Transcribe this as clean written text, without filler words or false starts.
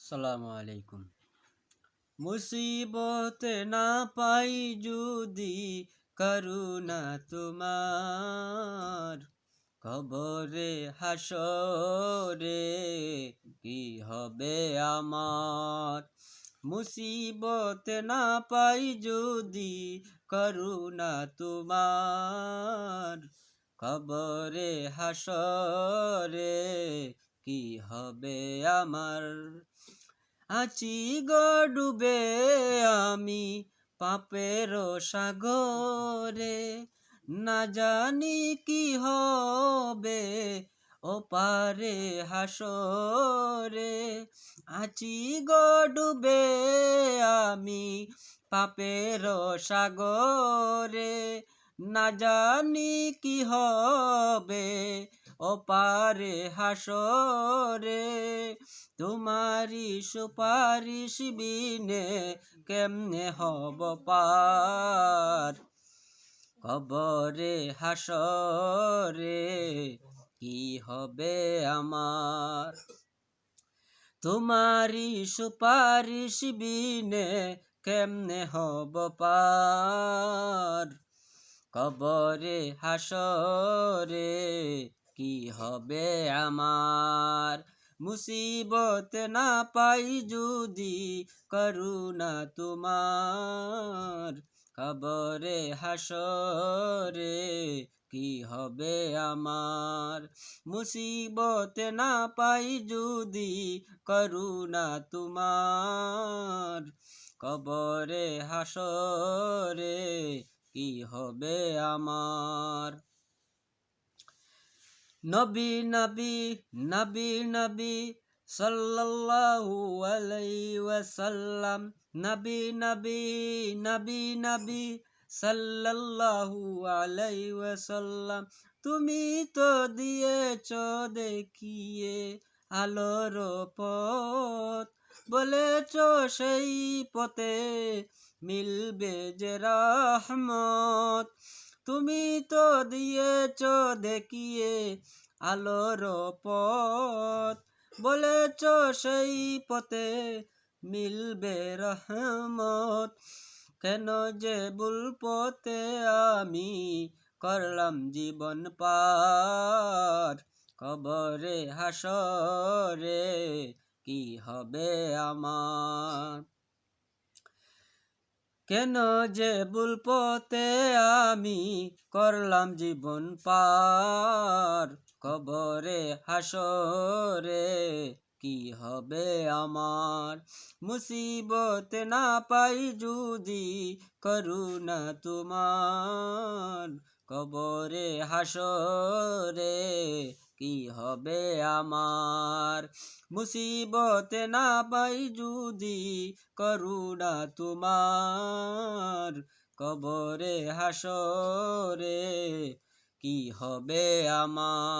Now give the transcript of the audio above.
আসসালামু আলাইকুম। মুসিবত না পাই যদি করুণা তোমার, কবরে হাসরে কি হবে আমার। মুসিবত না পাই যদি করুণা তোমার, কবরে হাসরে কি হবে আমার। আছি গো ডুবে আমি পাপের সাগরে, না জানি কি হবে ও পারে হাসরে। আছি গো ডুবে আমি পাপের সাগরে, না জানি কি হবে ও পারে হাসরে। তোমারি সুপারিশ বিনে কেমনে হব পার, কবরে হাসরে কি হবে আমার। তোমারি সুপারিশ বিনে কেমনে হব পার, কবরে হাসরে কি হবে আমার। মুসিবত না পাই যদি করুণা তোমার, কবরে হাসরে কি হবে আমার। মুসিবত না পাই যদি করুণা তোমার, কবরে হাসরে কি হবে আমার। নবী নবী নবী নবী সাল্লাল্লাহু আলাইহি ওয়াসাল্লাম, নবী নবী নবী নবী সাল্লাল্লাহু আলাইহি ওয়াসাল্লাম। তুমি তো দিয়েছ দেখিয়ে আলোর পথ, বলেছ সেই পথে মিলবে যে রহমত। তুমি তো দিয়েছ দেখিয়ে আলোর পথ, বলেছ সেই পথে মিলবে রহমত। কেন যে ভুল পথে আমি করলাম জীবন পার, কবরে হাসরে কি হবে আমার। কেন যে ভুল পথে আমি করলাম জীবন পার, কবরে হাসরে কি হবে আমার। মুসিবত না পাই যদি করুণা তোমার, কবরে হাসরে কি হবে আমার। মুসিবত না পাই যদি করুণা তোমার, কবরে হাসরে কি হবে আমার।